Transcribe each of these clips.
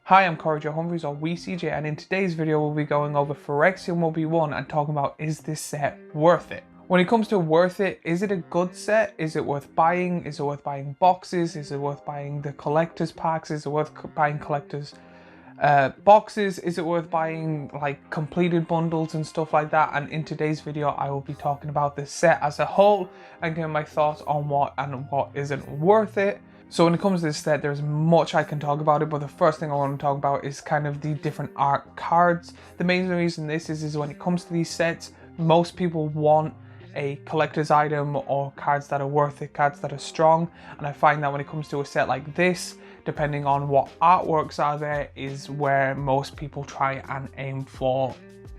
Hi, I'm Corey Humphries or WeCJ, and in today's video we'll be going over Phyrexia 1v1 and talking about, is this set worth it? When it comes to worth it, is it a good set? Is it worth buying? Is it worth buying boxes? Is it worth buying the collector's packs? Is it worth buying collector's boxes? Is it worth buying like completed bundles and stuff like that? And in today's video I will be talking about the set as a whole and giving my thoughts on what and what isn't worth it. So when it comes to this set, there's much I can talk about it, but the first thing I want to talk about is kind of the different art cards. The main reason this is when it comes to these sets, most people want a collector's item or cards that are worth it, cards that are strong. And I find that when it comes to a set like this, depending on what artworks are there, is where most people try and aim for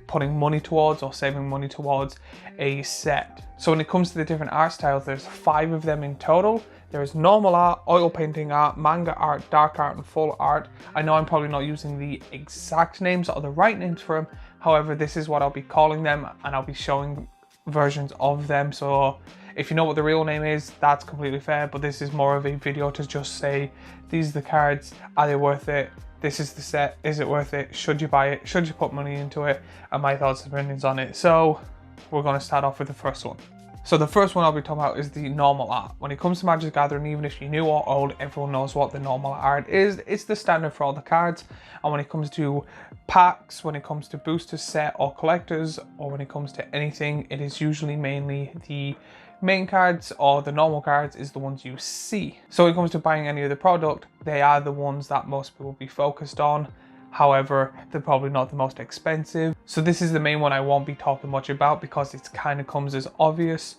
putting money towards or saving money towards a set. So when it comes to the different art styles, there's 5 of them in total. There is normal art, oil painting art, manga art, dark art, and full art. I know I'm probably not using the exact names or the right names for them. However, this is what I'll be calling them, and I'll be showing versions of them. So if you know what the real name is, that's completely fair, but this is more of a video to just say, these are the cards, are they worth it? This is the set, is it worth it? Should you buy it? Should you put money into it? And my thoughts and opinions on it. So we're going to start off with the first one. So the first one I'll be talking about is the normal art. When it comes to Magic the Gathering, even if you're new or old, everyone knows what the normal art is. It's the standard for all the cards. And when it comes to packs, when it comes to boosters, set or collectors, or when it comes to anything, it is usually mainly the main cards or the normal cards is the ones you see. So when it comes to buying any of the product, they are the ones that most people will be focused on. However, they're probably not the most expensive. So this is the main one I won't be talking much about because it kind of comes as obvious.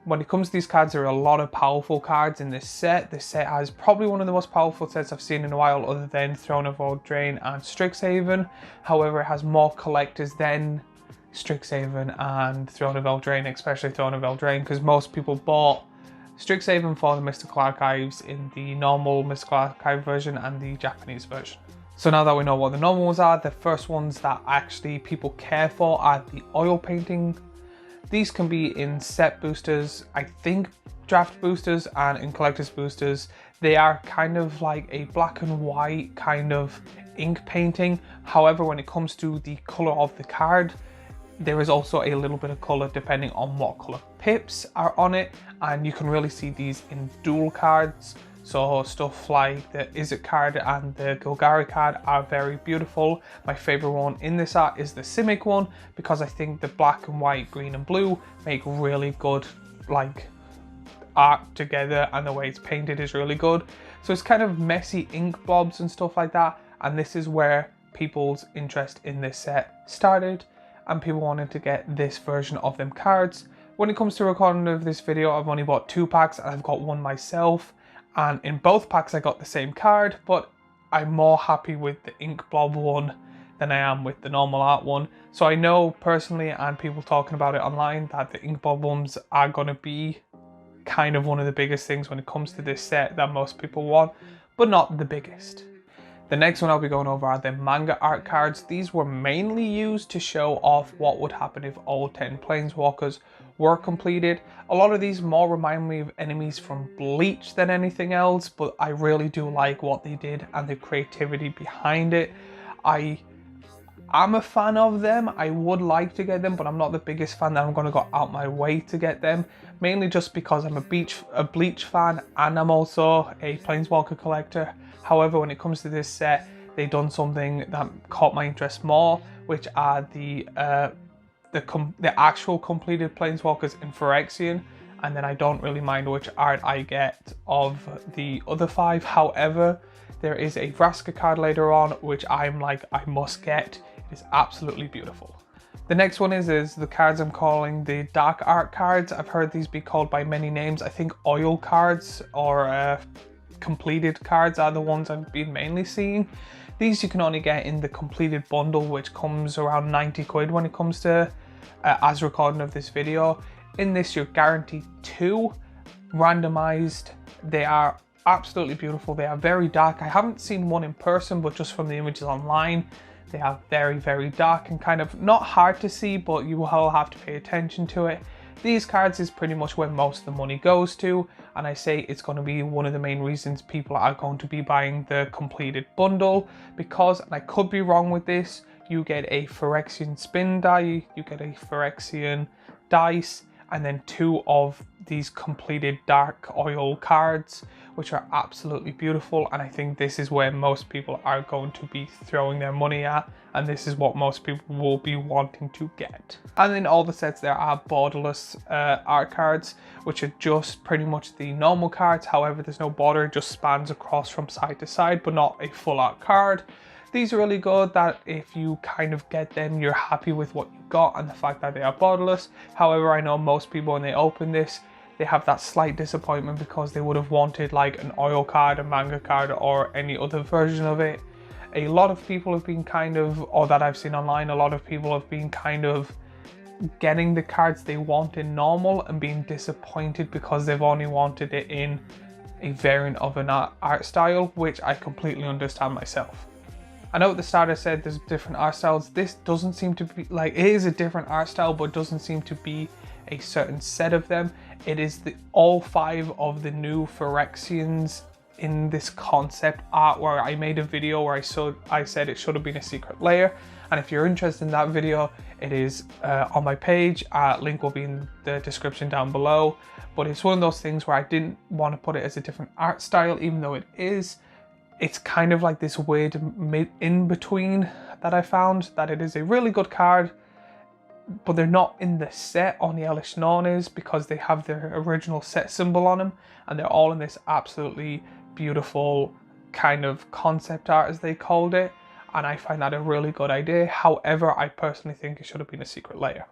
When it comes to these cards, there are a lot of powerful cards in this set. This set has probably one of the most powerful sets I've seen in a while, other than Throne of Eldraine and Strixhaven. However, it has more collectors than Strixhaven and Throne of Eldraine, especially Throne of Eldraine, because most people bought Strixhaven for the Mystical Archives in the normal Mystical Archive version and the Japanese version. So now that we know what the normal ones are, the first ones that actually people care for are the oil painting. These can be in set boosters, I think draft boosters, and in collector's boosters. They are kind of like a black and white kind of ink painting. However, when it comes to the color of the card, there is also a little bit of color depending on what color pips are on it, and you can really see these in dual cards. So stuff like the Izzet card and the Golgari card are very beautiful. My favorite one in this art is the Simic one, because I think the black and white, green and blue make really good like art together, and the way it's painted is really good. So it's kind of messy ink blobs and stuff like that, and this is where people's interest in this set started, and people wanted to get this version of them cards. When it comes to recording of this video, I've only bought 2 packs and I've got one myself. And in both packs I got the same card, but I'm more happy with the ink blob one than I am with the normal art one. So I know personally, and people talking about it online, that the ink blob ones are going to be kind of one of the biggest things when it comes to this set that most people want, but not the biggest. The next one I'll be going over are the manga art cards. These were mainly used to show off what would happen if all 10 Planeswalkers were completed. A lot of these more remind me of enemies from Bleach than anything else, but I really do like what they did and the creativity behind it. I'm a fan of them. I would like to get them, but I'm not the biggest fan that I'm going to go out my way to get them. Mainly just because I'm a Bleach fan and I'm also a Planeswalker collector. However, when it comes to this set, they've done something that caught my interest more, which are the actual completed Planeswalkers in Phyrexian, and then I don't really mind which art I get of the other 5. However, there is a Vraska card later on, which I'm like, I must get. It is absolutely beautiful. The next one is the cards I'm calling the dark art cards. I've heard these be called by many names. I think oil cards or completed cards are the ones I've been mainly seeing. These you can only get in the completed bundle, which comes around 90 quid when it comes to as recording of this video. In this you're guaranteed 2 randomized. They are absolutely beautiful. They are very dark. I haven't seen one in person, but just from the images online, they are very, very dark and kind of not hard to see, but you will have to pay attention to it. these cards is pretty much where most of the money goes to, and I say it's going to be one of the main reasons people are going to be buying the completed bundle, because, and I could be wrong with this, you get a Phyrexian spin die, you get a Phyrexian dice, and then 2 of these completed dark oil cards, which are absolutely beautiful. And I think this is where most people are going to be throwing their money at, and this is what most people will be wanting to get. And in all the sets there are borderless art cards, which are just pretty much the normal cards. However, there's no border, it just spans across from side to side, but not a full art card. These are really good, that if you kind of get them, you're happy with what you got and the fact that they are borderless. However, I know most people, when they open this, they have that slight disappointment because they would have wanted like an oil card, a manga card, or any other version of it. A lot of people have been kind of, or that I've seen online, a lot of people have been kind of getting the cards they want in normal and being disappointed because they've only wanted it in a variant of an art style, which I completely understand myself. I know at the start I said there's different art styles. This doesn't seem to be, like, it is a different art style, but doesn't seem to be a certain set of them. It is all 5 of the new Phyrexians in this concept art, where I made a video where I said it should have been a secret layer. And if you're interested in that video, it is on my page. Link will be in the description down below. But it's one of those things where I didn't want to put it as a different art style, even though it is. It's kind of like this weird in-between that I found, that it is a really good card, but they're not in the set. Only Elish Norn is, because they have their original set symbol on them, and they're all in this absolutely beautiful kind of concept art, as they called it, and I find that a really good idea. However, I personally think it should have been a secret layer.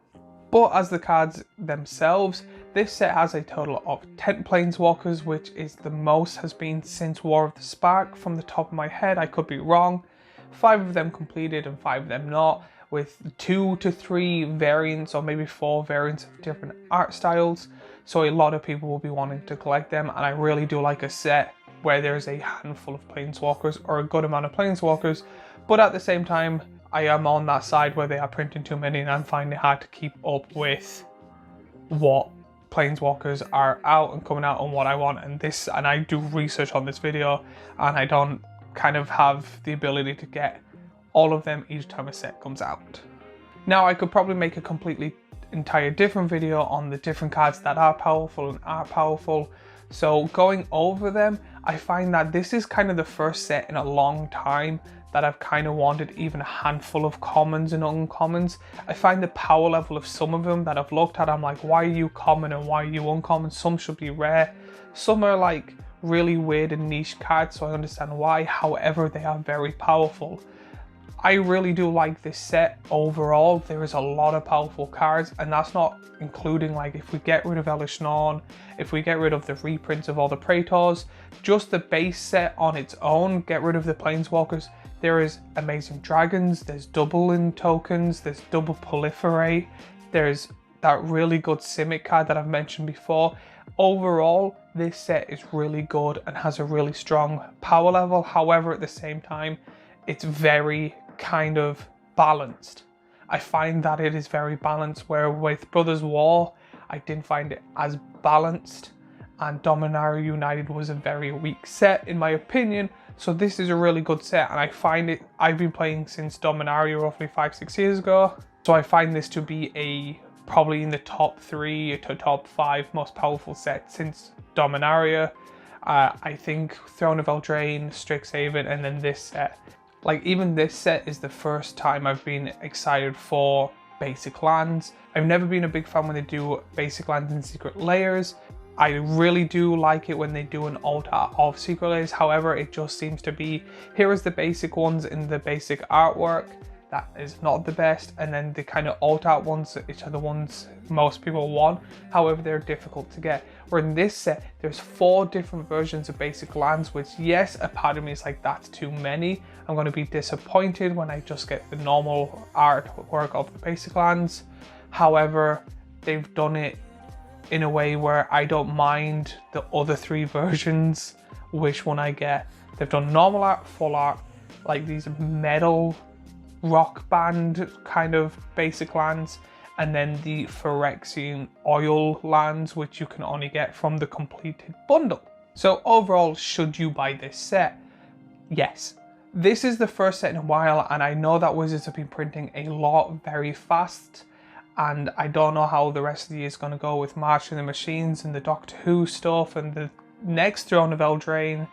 But as the cards themselves, this set has a total of 10 Planeswalkers, which is the most has been since War of the Spark. From the top of my head, I could be wrong. 5 of them completed and 5 of them not, with 2 to 3 variants, or maybe 4 variants of different art styles. So a lot of people will be wanting to collect them, and I really do like a set where there's a handful of Planeswalkers, or a good amount of Planeswalkers. But at the same time, I am on that side where they are printing too many, and I'm finding it hard to keep up with what Planeswalkers are out and coming out and what I want. And I do research on this video, and I don't kind of have the ability to get all of them each time a set comes out. Now, I could probably make a entire different video on the different cards that are powerful and aren't powerful. So going over them, I find that this is kind of the first set in a long time that I've kind of wanted even a handful of commons and uncommons. I find the power level of some of them that I've looked at, I'm like, why are you common and why are you uncommon? Some should be rare. Some are like really weird and niche cards, so I understand why. However, they are very powerful. I really do like this set overall. There is a lot of powerful cards, and that's not including, like, if we get rid of Elish Norn, if we get rid of the reprints of all the Praetors, just the base set on its own, get rid of the Planeswalkers, there is amazing dragons, there's double-in tokens, there's double proliferate, there's that really good Simic card that I've mentioned before. Overall, this set is really good and has a really strong power level. However, at the same time, it's very kind of balanced. I find that it is very balanced, where with Brothers War, I didn't find it as balanced, and Dominaria United was a very weak set in my opinion. So this is a really good set, and I find it, I've been playing since Dominaria roughly 5-6 years ago. So I find this to be probably in the top 3 to top 5 most powerful set since Dominaria. I think Throne of Eldraine, Strixhaven, and then this set. Like, even this set is the first time I've been excited for basic lands. I've never been a big fan when they do basic lands in secret layers. I really do like it when they do an alt art of secret layers. However, it just seems to be, here is the basic ones in the basic artwork. That is not the best. And then the kind of alt art ones, which are the ones most people want. However, they're difficult to get. Where in this set, there's 4 different versions of basic lands, which, yes, a part of me is like, that's too many. I'm going to be disappointed when I just get the normal artwork of the basic lands. However, they've done it in a way where I don't mind the other 3 versions, which one I get. They've done normal art, full art, like these metal rock band kind of basic lands, and then the Phyrexian oil lands, which you can only get from the completed bundle. So overall, should you buy this set? Yes. This is the first set in a while, and I know that Wizards have been printing a lot very fast, and I don't know how the rest of the year is going to go with March of the Machines and the Doctor Who stuff and the next Throne of Eldraine,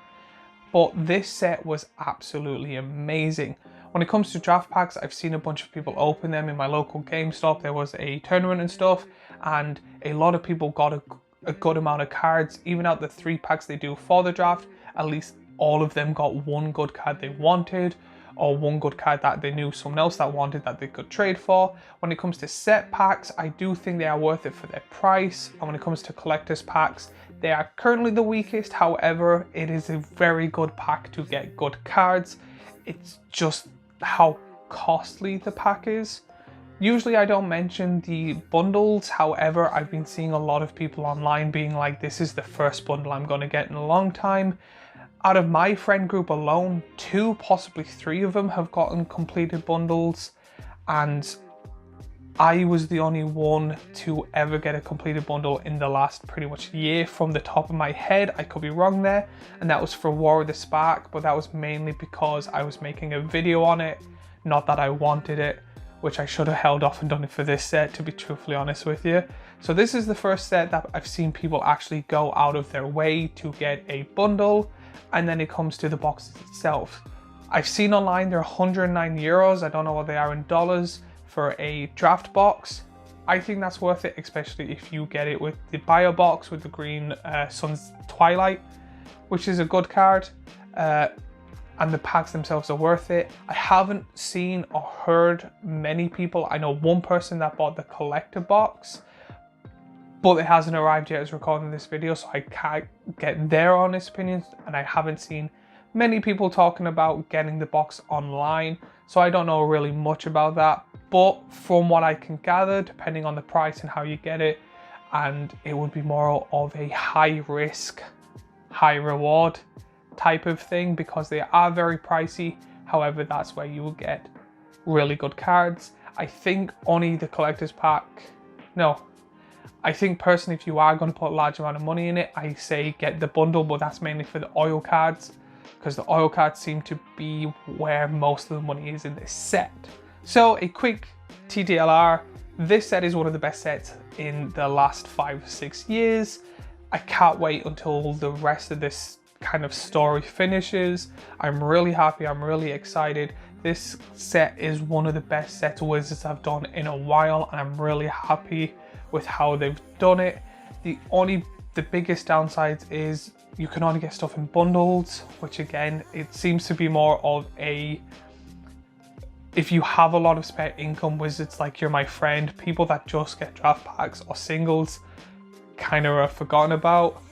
but this set was absolutely amazing. When it comes to draft packs, I've seen a bunch of people open them in my local GameStop. There was a tournament and stuff, and a lot of people got a good amount of cards. Even out the 3 packs they do for the draft, at least all of them got one good card they wanted, or one good card that they knew someone else that wanted that they could trade for. When it comes to set packs, I do think they are worth it for their price. And when it comes to collector's packs, they are currently the weakest. However, it is a very good pack to get good cards. It's just how costly the pack is. Usually I don't mention the bundles, however, I've been seeing a lot of people online being like, this is the first bundle I'm going to get in a long time. Out of my friend group alone, 2, possibly 3 of them have gotten completed bundles, and I was the only one to ever get a completed bundle in the last pretty much year from the top of my head. I could be wrong there, and that was for War of the Spark, but that was mainly because I was making a video on it, not that I wanted it, which I should have held off and done it for this set, to be truthfully honest with you. So this is the first set that I've seen people actually go out of their way to get a bundle, and then it comes to the boxes itself. I've seen online they're €109, I don't know what they are in dollars, for a draft box. I think that's worth it, especially if you get it with the bio box with the green Sun's Twilight, which is a good card, and the packs themselves are worth it. I haven't seen or heard many people. I know one person that bought the collector box, but it hasn't arrived yet as recording this video, so I can't get their honest opinions, and I haven't seen many people talking about getting the box online, so I don't know really much about that. But from what I can gather, depending on the price and how you get it, and it would be more of a high risk, high reward type of thing, because they are very pricey. However, that's where you will get really good cards. I think only the collector's pack, no, I think personally if you are going to put a large amount of money in it, I say get the bundle, but that's mainly for the oil cards, because the oil cards seem to be where most of the money is in this set. So a quick TTLR, this set is one of the best sets in the last 5 or 6 years. I can't wait until the rest of this kind of story finishes. I'm really happy, I'm really excited. This set is one of the best sets Wizards have done in a while, and I'm really happy with how they've done it. The biggest downside is you can only get stuff in bundles, which again, it seems to be more of a, if you have a lot of spare income, Wizards like You're My Friend, people that just get draft packs or singles kind of are forgotten about.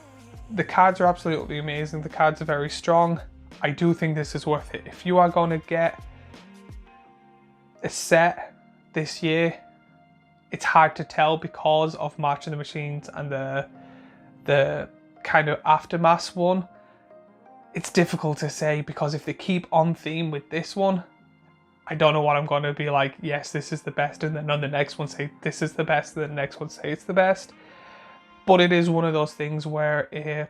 The cards are absolutely amazing. The cards are very strong. I do think this is worth it. If you are going to get a set this year, it's hard to tell because of March of the Machines and the kind of Aftermath one. It's difficult to say, because if they keep on theme with this one, I don't know what I'm going to be like, yes, this is the best, and then on the next one say this is the best, and then the next one say it's the best. But it is one of those things where if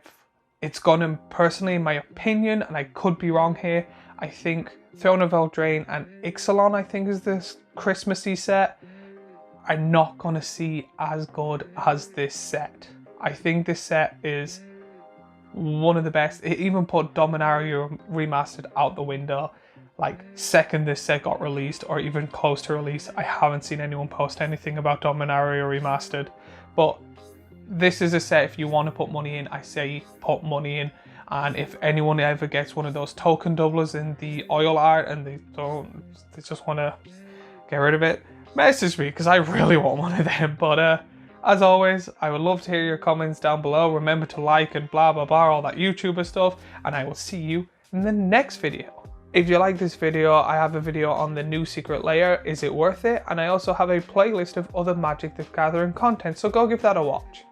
it's going to, personally, in my opinion, and I could be wrong here, I think Throne of Eldraine and Ixalan, I think is this Christmassy set, are not going to see as good as this set. I think this set is one of the best. It even put Dominaria Remastered out the window. Like, second this set got released, or even close to release, I haven't seen anyone post anything about Dominaria Remastered. But this is a set, if you want to put money in, I say put money in. And if anyone ever gets one of those token doublers in the oil art and they just want to get rid of it, message me, because I really want one of them. But as always, I would love to hear your comments down below. Remember to like and blah blah blah, all that YouTuber stuff, and I will see you in the next video. If you like this video, I have a video on the new secret layer, is it worth it? And I also have a playlist of other Magic the Gathering content, so go give that a watch.